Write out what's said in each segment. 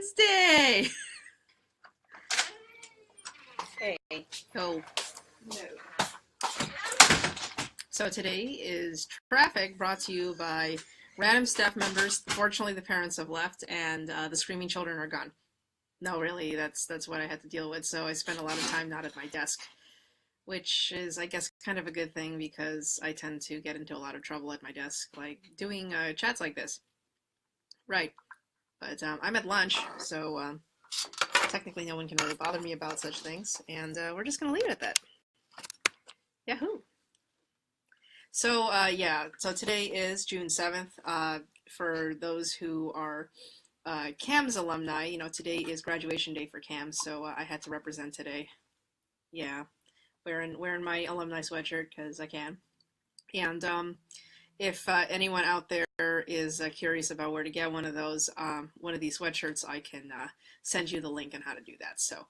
Wednesday! Hey. Oh, No. so today is traffic brought to you by random staff members. Fortunately, the parents have left and the screaming children are gone. No, really, that's what I had to deal with. So I spent a lot of time not at my desk, which is, I guess, kind of a good thing because I tend to get into a lot of trouble at my desk, like doing chats like this. Right. But I'm at lunch, so technically no one can really bother me about such things, and we're just going to leave it at that. Yahoo! So, so today is June 7th. For those who are CAMS alumni, today is graduation day for CAMS, so I had to represent today. Yeah, wearing my alumni sweatshirt because I can. And if anyone out there is curious about where to get one of those, one of these sweatshirts, I can send you the link on how to do that. So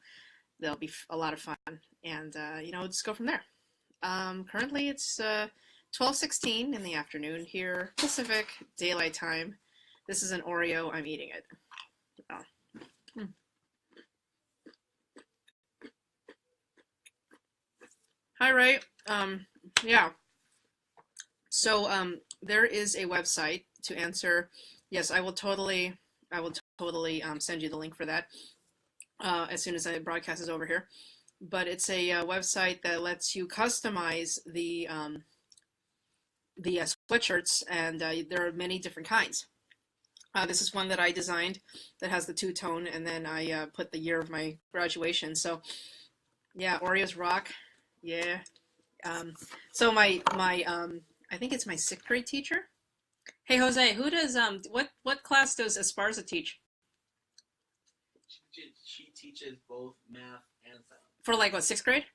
they'll be a lot of fun, and just go from there. Currently it's 12:16 in the afternoon here, Pacific Daylight Time. This is an Oreo. I'm eating it. Oh. Hi, Ray. Yeah. So there is a website to answer. Yes, I will totally send you the link for that as soon as the broadcast is over here. But it's a website that lets you customize the sweatshirts, and there are many different kinds. This is one that I designed that has the two-tone, and then I put the year of my graduation. So yeah, Oreos rock. Yeah. So my I think it's my 6th grade teacher. Hey Jose, who does what class does Esparza teach? She teaches both math and science. For like what, 6th grade?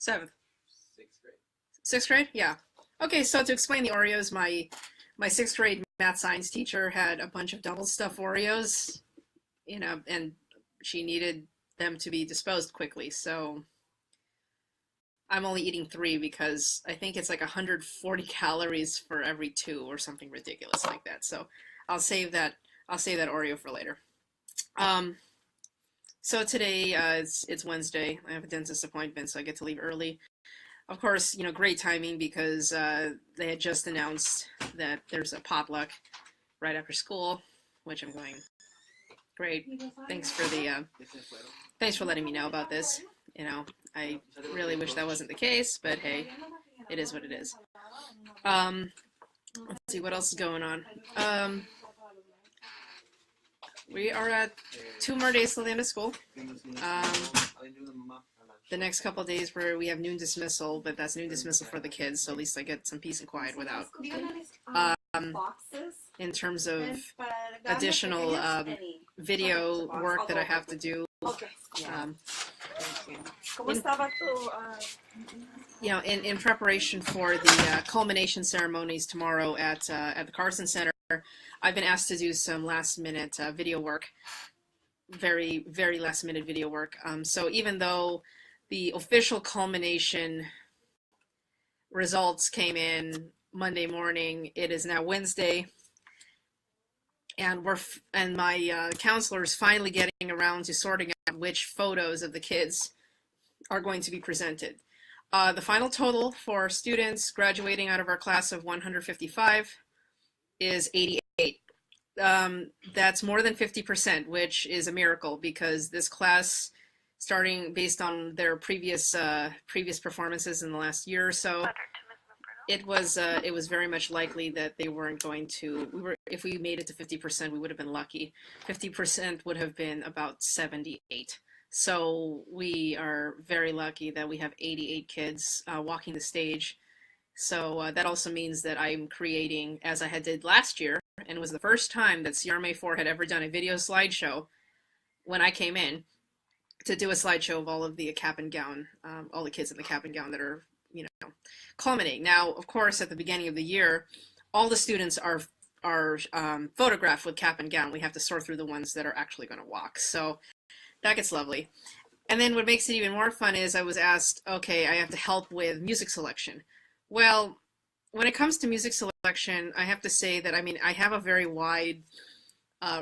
7th? 6th grade. 6th grade? Yeah. Okay, so to explain the Oreos, my 6th grade math science teacher had a bunch of double stuffed Oreos, and she needed them to be disposed quickly, so I'm only eating 3 because I think it's like 140 calories for every 2 or something ridiculous like that. So I'll save that Oreo for later. So today it's Wednesday. I have a dentist appointment, so I get to leave early. Of course, great timing because they had just announced that there's a potluck right after school, which I'm going, great. Thanks for letting me know about this. I really wish that wasn't the case, but hey, it is what it is. Let's see what else is going on. We are at 2 more days till the end of school. The next couple of days where we have noon dismissal, but that's noon dismissal for the kids, so at least I get some peace and quiet without. In terms of additional video work that I have to do. In preparation for the culmination ceremonies tomorrow at the Carson Center, I've been asked to do some last-minute video work, very, very last-minute video work. So even though the official culmination results came in Monday morning, it is now Wednesday, and my counselor is finally getting around to sorting out which photos of the kids are going to be presented. The final total for students graduating out of our class of 155 is 88. That's more than 50%, which is a miracle because this class, starting based on their previous performances in the last year or so, it was very much likely that they weren't going to. If we made it to 50%, we would have been lucky. 50% would have been about 78. So we are very lucky that we have 88 kids walking the stage. So that also means that I'm creating, as I did last year, and it was the first time that CRMA4 had ever done a video slideshow when I came in, to do a slideshow of all of the cap and gown, all the kids in the cap and gown that are, culminating. Now, of course, at the beginning of the year, all the students are photographed with cap and gown. We have to sort through the ones that are actually going to walk. So that gets lovely. And then what makes it even more fun is I was asked, okay, I have to help with music selection. Well, when it comes to music selection, I have to say that, I have a very wide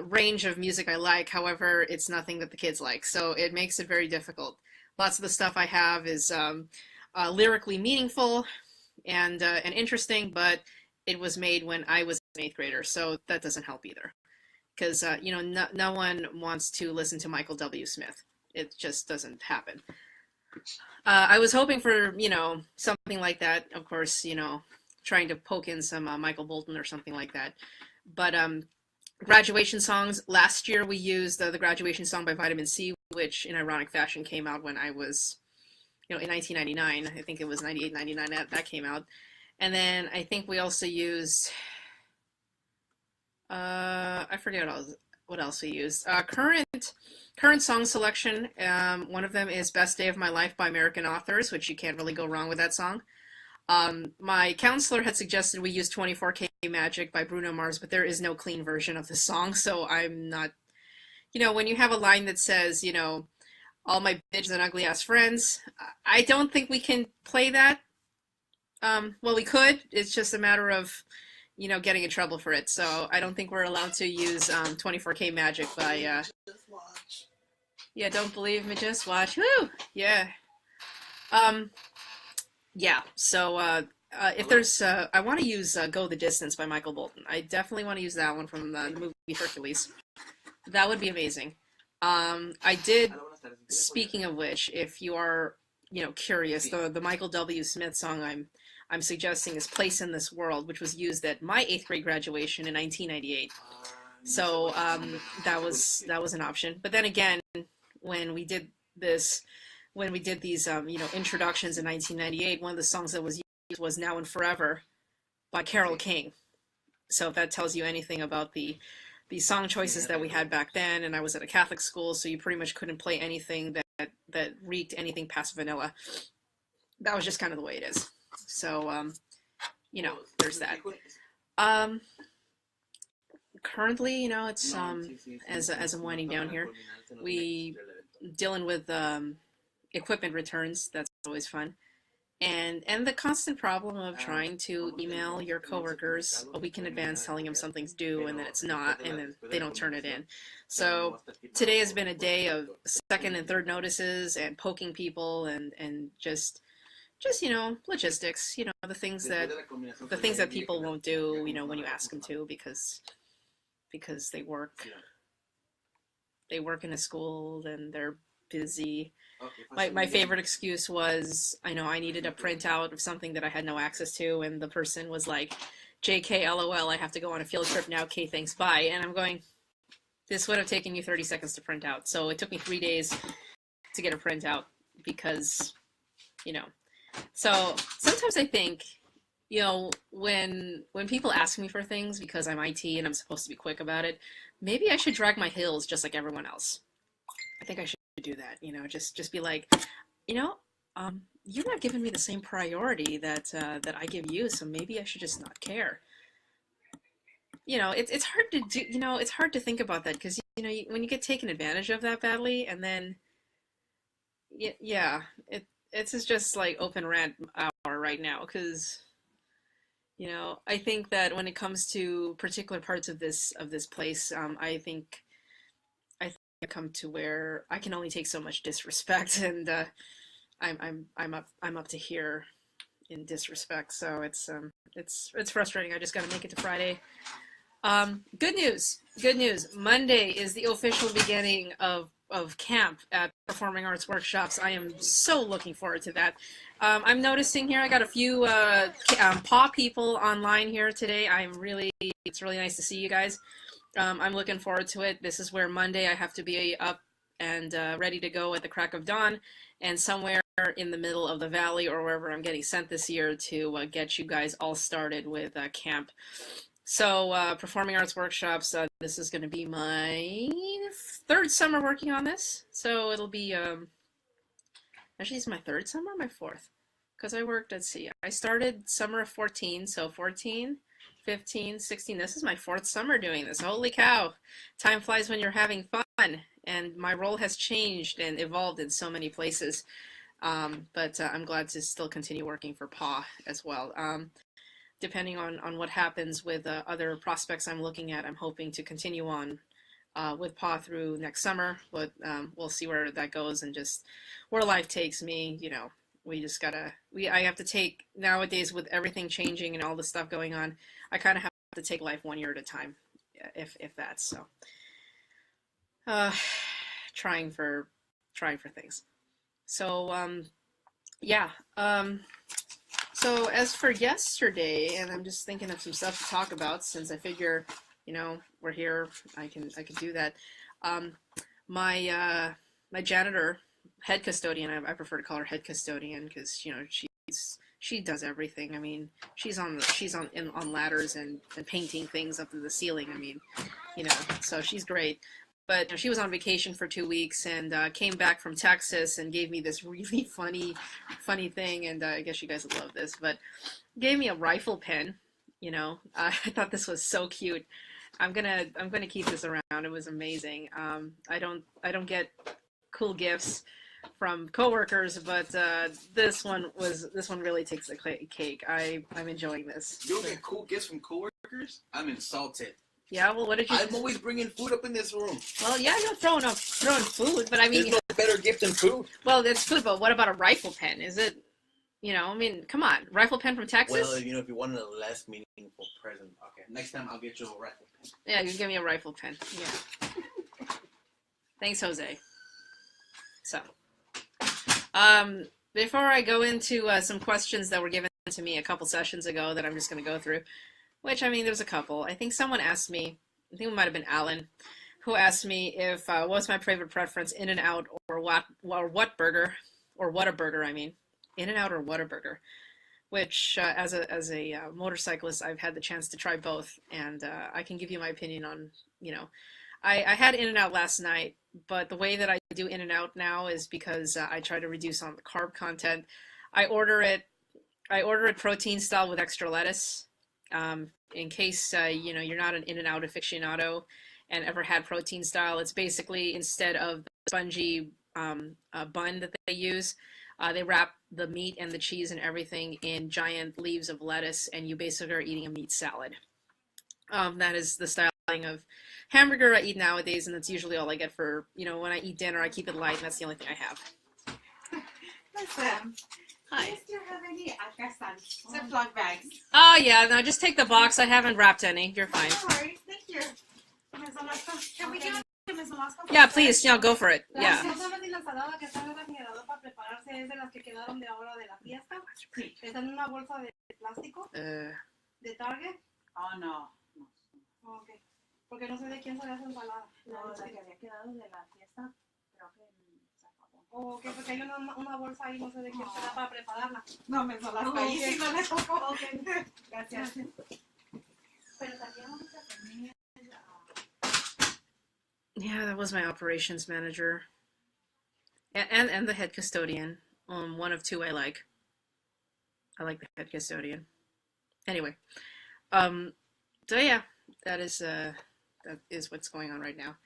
range of music I like. However, it's nothing that the kids like, so it makes it very difficult. Lots of the stuff I have is lyrically meaningful and interesting, but it was made when I was an eighth grader, so that doesn't help either. Because no one wants to listen to Michael W. Smith. It just doesn't happen. I was hoping for something like that. Of course, trying to poke in some Michael Bolton or something like that. But graduation songs. Last year we used the graduation song by Vitamin C, which in ironic fashion came out when I was, in 1999. I think it was 98, 99 that came out. And then I think we also used, I forget what else we used. Current song selection. One of them is "Best Day of My Life" by American Authors, which you can't really go wrong with that song. My counselor had suggested we use 24K Magic by Bruno Mars, but there is no clean version of the song, so I'm not, when you have a line that says, all my bitches and ugly ass friends, I don't think we can play that. Well, we could. It's just a matter of, getting in trouble for it. So I don't think we're allowed to use 24K Magic by. Just watch. Yeah, don't believe me, just watch. Woo! Yeah. Yeah. So if there's, I want to use "Go the Distance" by Michael Bolton. I definitely want to use that one from the movie Hercules. That would be amazing. I did. Speaking of which, if you are, curious, the Michael W. Smith song I'm suggesting is "Place in This World," which was used at my eighth grade graduation in 1998. So that was an option. But then again, when we did these introductions in 1998, one of the songs that was used was "Now and Forever" by Carole King. So if that tells you anything about the song choices that we had back then, and I was at a Catholic school, so you pretty much couldn't play anything that reeked anything past vanilla. That was just kind of the way it is. So, there's that. Currently, it's as I'm winding down here, we dealing with equipment returns. That's always fun. And the constant problem of trying to email your coworkers a week in advance telling them something's due and then it's not, and then they don't turn it in. So today has been a day of second and third notices and poking people and just logistics, the things that people won't do, when you ask them to, because they work in a school and they're busy. My favorite excuse was, I needed a printout of something that I had no access to, and the person was like, "JK, LOL, I have to go on a field trip now, K, thanks, bye." And I'm going, this would have taken you 30 seconds to print out. So it took me 3 days to get a printout because, So sometimes I think, when people ask me for things because I'm IT and I'm supposed to be quick about it, maybe I should drag my heels just like everyone else. I think I should do that, just be like, you're not giving me the same priority that I give you, so maybe I should just not care. It's hard to do, it's hard to think about that because, when you get taken advantage of that badly, and then, it's just like open rant hour right now because, I think that when it comes to particular parts of this place, I think I come to where I can only take so much disrespect, and I'm up to here in disrespect. So it's frustrating. I just got to make it to Friday. Good news. Monday is the official beginning of camp at Performing Arts Workshops. I am so looking forward to that. I'm noticing here I got a few paw people online here today. It's really nice to see you guys. I'm looking forward to it. This is where Monday I have to be up and ready to go at the crack of dawn, and somewhere in the middle of the valley or wherever I'm getting sent this year to get you guys all started with camp. So Performing Arts Workshops, this is going to be my third summer working on this. So it'll be, actually it's my third summer or my fourth? Because I worked, let's see, I started summer of 14, so 14, 15, 16, this is my fourth summer doing this. Holy cow. Time flies when you're having fun. And my role has changed and evolved in so many places. But I'm glad to still continue working for PAW as well. Depending on what happens with other prospects I'm looking at, I'm hoping to continue on with Pa through next summer, but we'll see where that goes and just where life takes me. We just gotta. I have to take nowadays with everything changing and all the stuff going on. I kind of have to take life one year at a time, if that's so. Uh, trying for things. So yeah. So as for yesterday, and I'm just thinking of some stuff to talk about since I figure, we're here. I can do that. Um, my janitor, head custodian. I prefer to call her head custodian because she does everything. I mean, she's on ladders and painting things up to the ceiling. I mean, so she's great. But she was on vacation for 2 weeks and came back from Texas and gave me this really funny thing. And I guess you guys would love this, but gave me a rifle pen. I thought this was so cute. I'm gonna keep this around. It was amazing. I don't get cool gifts from coworkers, but this one really takes the cake. I'm enjoying this. You don't get cool gifts from coworkers? I'm insulted. Yeah, well, what did you? I'm always bringing food up in this room. Well, yeah, you're throwing food, but I mean, there's no better gift than food. Well, it's food, but what about a rifle pen? Is it? I mean, come on, rifle pen from Texas. Well, if you wanted a less meaningful present, okay, next time I'll get you a rifle pen. Yeah, you give me a rifle pen. Yeah. Thanks, Jose. So, before I go into some questions that were given to me a couple sessions ago that I'm just going to go through, which, I mean, there's a couple. I think someone asked me, I think it might have been Alan, who asked me if what's my favorite preference, In-N-Out or what burger, or Whataburger, I mean. In-N-Out or Whataburger, which as a motorcyclist, I've had the chance to try both, and I can give you my opinion on, I had In-N-Out last night, but the way that I do In-N-Out now is because I try to reduce on the carb content. I order it protein style with extra lettuce. In case you're not an In-N-Out aficionado and ever had protein style, it's basically instead of the spongy bun that they use, they wrap the meat and the cheese and everything in giant leaves of lettuce, and you basically are eating a meat salad. That is the styling of hamburger I eat nowadays, and that's usually all I get for, when I eat dinner. I keep it light, and that's the only thing I have. Listen. Hi. Do you have any Ziploc bags? Oh, yeah, no, just take the box. I haven't wrapped any. You're fine. No worries. Thank you. Can we give it to Ms. Velasco? Yeah, please, go for it. Yeah. La ensalada que está en el refrigerador para prepararse es de las que quedaron de ahora de la fiesta. Está en una bolsa de plástico de Target. Oh, no. Okay. Porque no sé de quién salió esa ensalada. No, la que había quedado de la fiesta, creo que se acabó. Ok, porque hay una bolsa ahí, no sé de quién será para prepararla. No, me Velasco. Ahí sí no le tocó. Ok, gracias. Pero también vamos a tener... Yeah, that was my operations manager. And the head custodian. One of two I like. I like the head custodian. Anyway. So yeah, that is what's going on right now.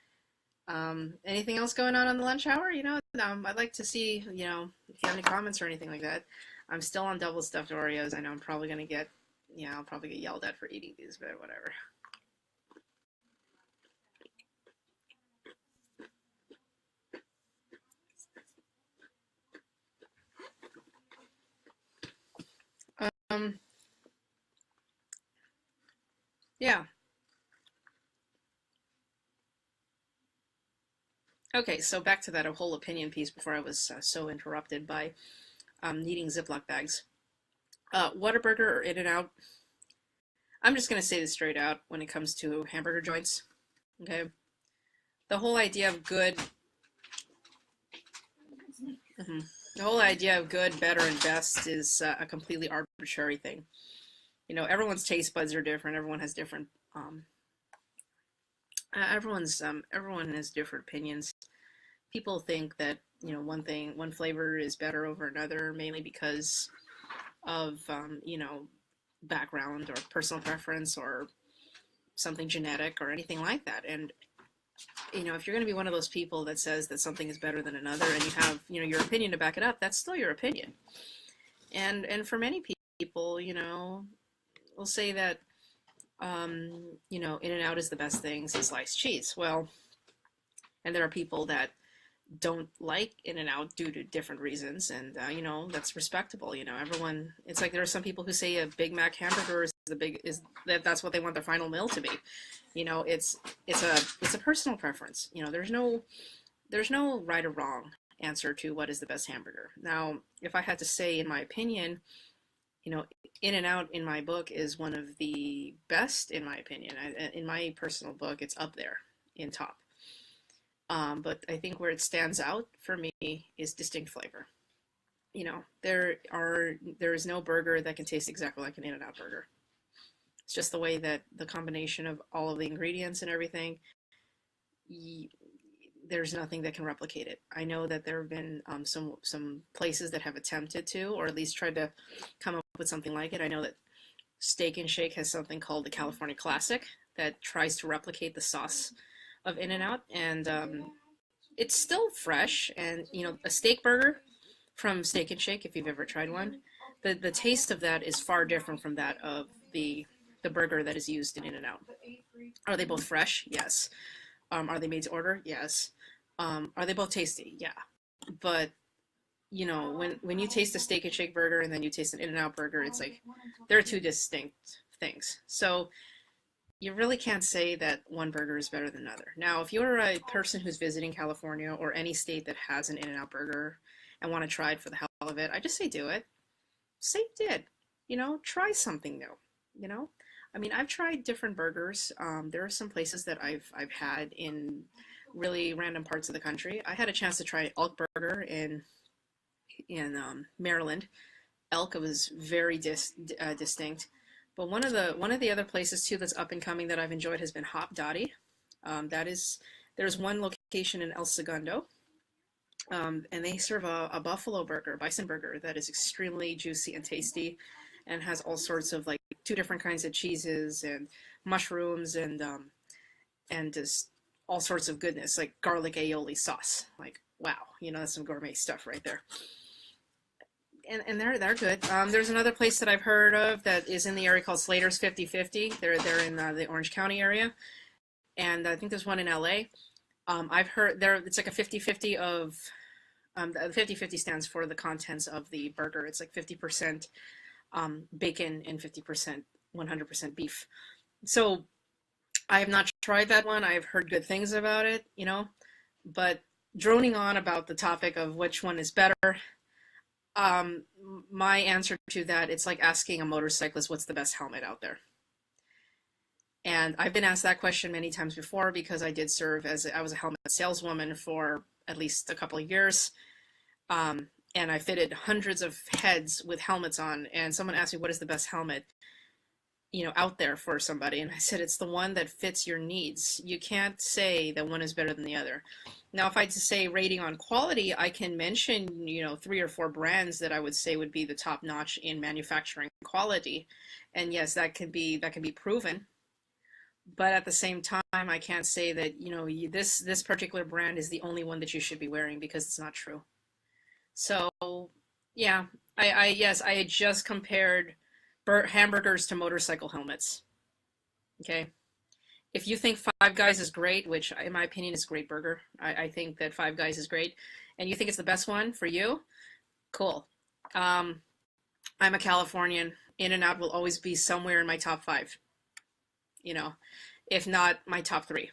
Anything else going on the lunch hour? I'd like to see, if you have any comments or anything like that. I'm still on double stuffed Oreos. I know I'm probably going to get, I'll probably get yelled at for eating these, but whatever. Yeah. Okay, so back to that whole opinion piece before I was so interrupted by needing Ziploc bags. Whataburger or In-N-Out? I'm just going to say this straight out when it comes to hamburger joints. Okay? The whole idea of good... The whole idea of good, better, and best is a completely arbitrary thing. Everyone's taste buds are different. Everyone has different... everyone has different opinions. People think that one flavor is better over another, mainly because of background or personal preference or something genetic or anything like that. And if you're going to be one of those people that says that something is better than another, and you have your opinion to back it up, that's still your opinion. And for many people, we'll say that In-N-Out is the best thing since sliced cheese. Well, and there are people that don't like In-N-Out due to different reasons, and that's respectable. Everyone. It's like there are some people who say a Big Mac hamburger that's what they want their final meal to be. It's a personal preference. There's no right or wrong answer to what is the best hamburger. Now, if I had to say, in my opinion, In-N-Out in my book is one of the best, in my opinion. In my personal book, it's up there in top. But I think where it stands out for me is distinct flavor. There is no burger that can taste exactly like an In-N-Out burger. It's just the way that the combination of all of the ingredients and everything, there's nothing that can replicate it. I know that there have been some places that have attempted to, or at least tried to come up with something like it. I know that Steak and Shake has something called the California Classic that tries to replicate the sauce of In-N-Out, and it's still fresh. And a steak burger from Steak and Shake, if you've ever tried one, the taste of that is far different from that of the burger that is used in In-N-Out. Are they both fresh? Yes. Are they made to order? Yes. Are they both tasty? Yeah. But when you taste a Steak and Shake burger and then you taste an In-N-Out burger, it's like they're two distinct things. So you really can't say that one burger is better than another. Now, if you're a person who's visiting California or any state that has an In-N-Out burger and want to try it for the hell of it, I just say do it. Say you did. Try something new. I've tried different burgers. There are some places that I've had in really random parts of the country. I had a chance to try Elk Burger in Maryland. Elk was very distinct. But one of the other places too that's up and coming that I've enjoyed has been Hop Dottie. There's one location in El Segundo, and they serve a buffalo burger, bison burger, that is extremely juicy and tasty, and has all sorts of like 2 different kinds of cheeses and mushrooms and just all sorts of goodness, like garlic aioli sauce. Like, wow, that's some gourmet stuff right there. And they're good. There's another place that I've heard of that is in the area called Slater's 50/50. They're in the Orange County area, and I think there's one in LA. I've heard it's like a 50/50 of the 50/50 stands for the contents of the burger. It's like 50% bacon and 50% 100% beef. So I have not tried that one. I've heard good things about it, but droning on about the topic of which one is better. My answer to that, it's like asking a motorcyclist what's the best helmet out there. And I've been asked that question many times before because I did serve I was a helmet saleswoman for at least a couple of years. And I fitted hundreds of heads with helmets on, and someone asked me what is the best helmet out there for somebody, and I said it's the one that fits your needs. You can't say that one is better than the other. Now, if I had to say rating on quality, I can mention 3 or 4 brands that I would say would be the top notch in manufacturing quality, and yes, that can be proven. But at the same time, I can't say that this particular brand is the only one that you should be wearing, because it's not true. So yeah, I had just compared hamburgers to motorcycle helmets. Okay, if you think Five Guys is great, which in my opinion is a great burger, I think that Five Guys is great, and you think it's the best one for you, cool. I'm a Californian. In-N-Out will always be somewhere in my top 5, if not my top 3.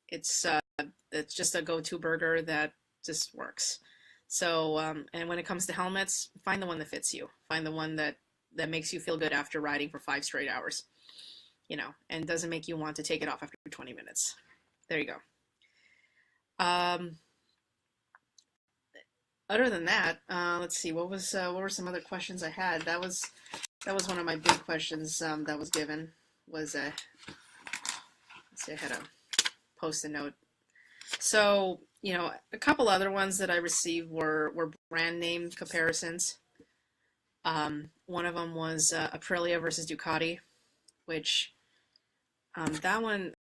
It's just a go-to burger that just works. So and when it comes to helmets, find the one that fits you. Find the one that makes you feel good after riding for 5 straight hours, and doesn't make you want to take it off after 20 minutes. There you go. Other than that, let's see, what were some other questions I had? That was one of my big questions that was given. Was let's see, I had a post-it note. So a couple other ones that I received were brand name comparisons. One of them was Aprilia versus Ducati, which that one,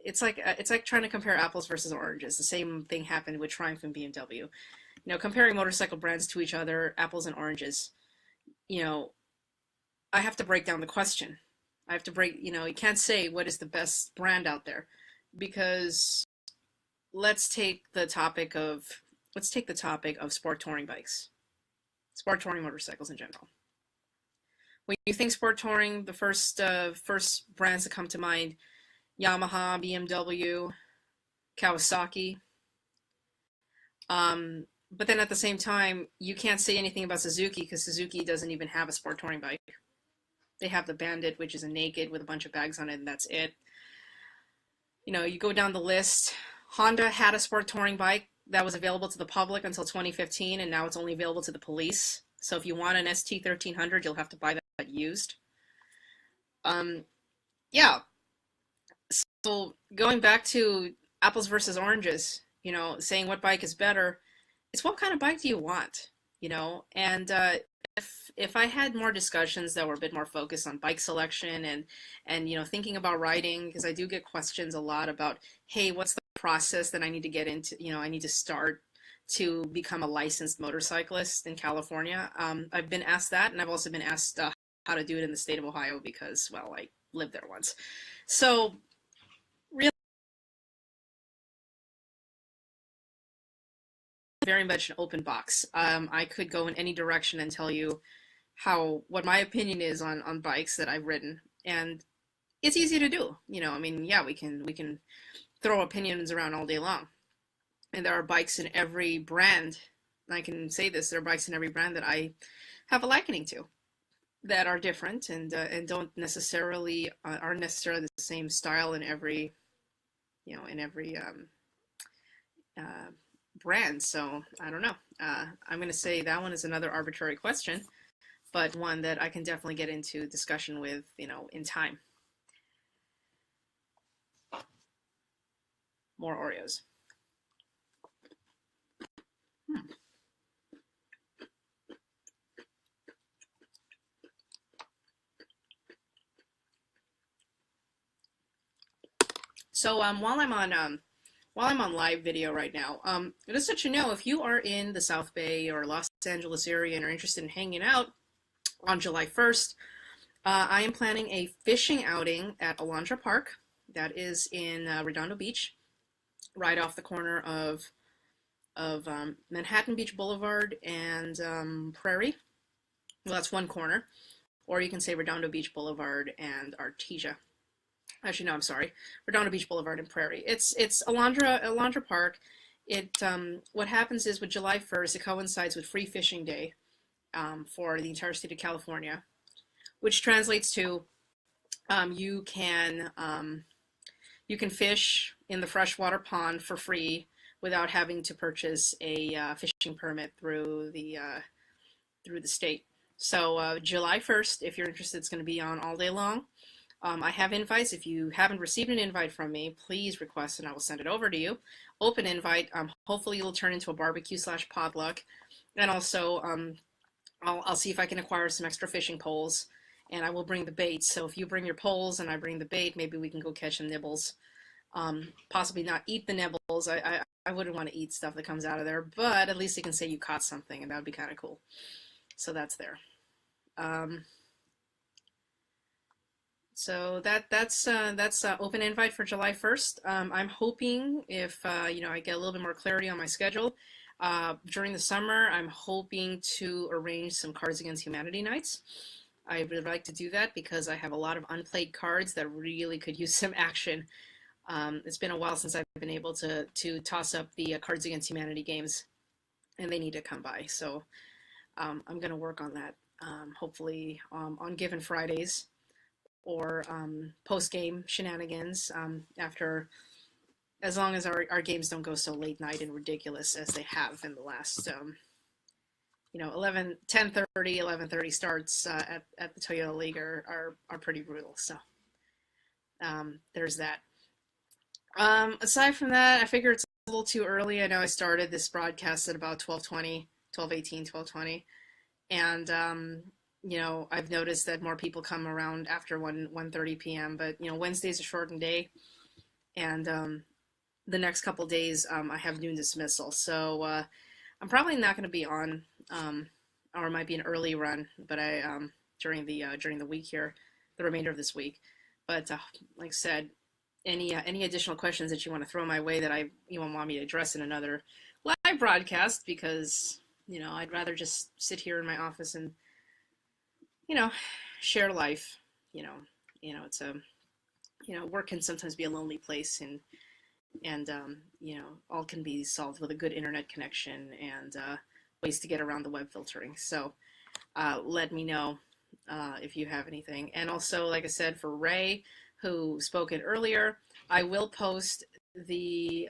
it's like trying to compare apples versus oranges. The same thing happened with Triumph and BMW. Comparing motorcycle brands to each other, apples and oranges. I have to break down the question. I have to break. You can't say what is the best brand out there, because let's take the topic of sport touring bikes, sport touring motorcycles in general. When you think sport touring, the first brands that come to mind: Yamaha, BMW, Kawasaki. But then at the same time, you can't say anything about Suzuki because Suzuki doesn't even have a sport touring bike. They have the Bandit, which is a naked with a bunch of bags on it, and that's it. You know, you go down the list. Honda had a sport touring bike that was available to the public until 2015, and now it's only available to the police. So if you want an ST1300, you'll have to buy that used. Yeah. So going back to apples versus oranges, you know, saying what bike is better, it's what kind of bike do you want, you know? And if I had more discussions that were a bit more focused on bike selection and you know, thinking about riding, because I do get questions a lot about, hey, what's the process that I need to get into, you know, I need to start to become a licensed motorcyclist in California. I've been asked that, and I've also been asked how to do it in the state of Ohio because, well, I lived there once. So really very much an open box. I could go in any direction and tell you what my opinion is on bikes that I've ridden, and it's easy to do. You know, I mean, yeah, we can throw opinions around all day long, and there are bikes in every brand. I can say this: there are bikes in every brand that I have a likening to, that are different and don't necessarily aren't necessarily the same style in every, you know, in every brand. So I don't know. I'm going to say that one is another arbitrary question, but one that I can definitely get into discussion with, you know, in time. More Oreos. So while I'm on live video right now, just to let you know, if you are in the South Bay or Los Angeles area and are interested in hanging out on July 1st, I am planning a fishing outing at Alondra Park. That is in Redondo Beach, right off the corner of Manhattan Beach Boulevard and Prairie. Well, that's one corner, or you can say Redondo Beach Boulevard and Artesia. Actually, no, I'm sorry. Redondo Beach Boulevard and Prairie. It's Alondra Park. What happens is with July 1st, it coincides with Free Fishing Day for the entire state of California, which translates to you can fish in the freshwater pond for free without having to purchase a fishing permit through the state. So July 1st, if you're interested, it's going to be on all day long. I have invites. If you haven't received an invite from me, please request and I will send it over to you. Open invite. Hopefully it'll turn into a barbecue/potluck. And also, I'll see if I can acquire some extra fishing poles, and I will bring the bait. So if you bring your poles and I bring the bait, maybe we can go catch some nibbles. Possibly not eat the nibbles. I wouldn't want to eat stuff that comes out of there, but at least you can say you caught something, and that would be kind of cool. So that's there. So that's open invite for July 1st. I'm hoping if you know, I get a little bit more clarity on my schedule during the summer, I'm hoping to arrange some Cards Against Humanity nights. I would like to do that because I have a lot of unplayed cards that really could use some action. It's been a while since I've been able to toss up the Cards Against Humanity games, and they need to come by. So I'm going to work on that, hopefully on given Fridays, or post-game shenanigans after, as long as our games don't go so late night and ridiculous as they have in the last, you know, 10:30, 11:30 starts at the Toyota League are pretty brutal. So there's that. Aside from that, I figure it's a little too early. I know I started this broadcast at about 12:20, 12:18, 12:20, and you know, I've noticed that more people come around after 1:30 p.m. But you know, Wednesday's a shortened day, and the next couple days I have noon dismissal, so I'm probably not going to be on, or it might be an early run, but I during the week here, the remainder of this week. But like I said, any additional questions that you want to throw my way that you want me to address in another live broadcast, because I'd rather just sit here in my office and share life. It's work can sometimes be a lonely place, and all can be solved with a good internet connection and ways to get around the web filtering. So let me know if you have anything. And also, like I said, for Ray, who spoke it earlier, I will post the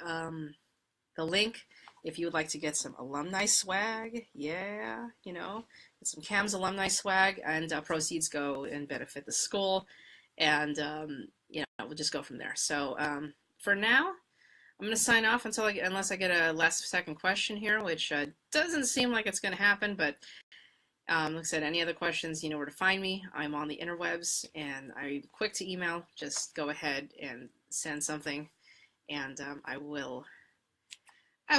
link if you would like to get some alumni swag. Yeah, get some CAMS alumni swag, and proceeds go and benefit the school, and we'll just go from there. So for now, I'm going to sign off unless I get a last second question here, which doesn't seem like it's going to happen, but like I said, any other questions, you know where to find me. I'm on the interwebs, and I'm quick to email. Just go ahead and send something, and I will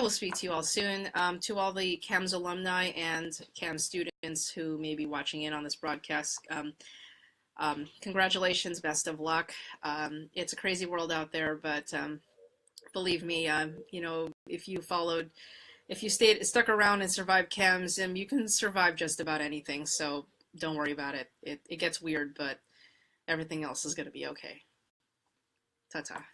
speak to you all soon. To all the CAMS alumni and CAMS students who may be watching in on this broadcast, congratulations, best of luck. It's a crazy world out there, but believe me, if you stuck around and survived CAMS, you can survive just about anything, so don't worry about it. It gets weird, but everything else is going to be okay. Ta-ta.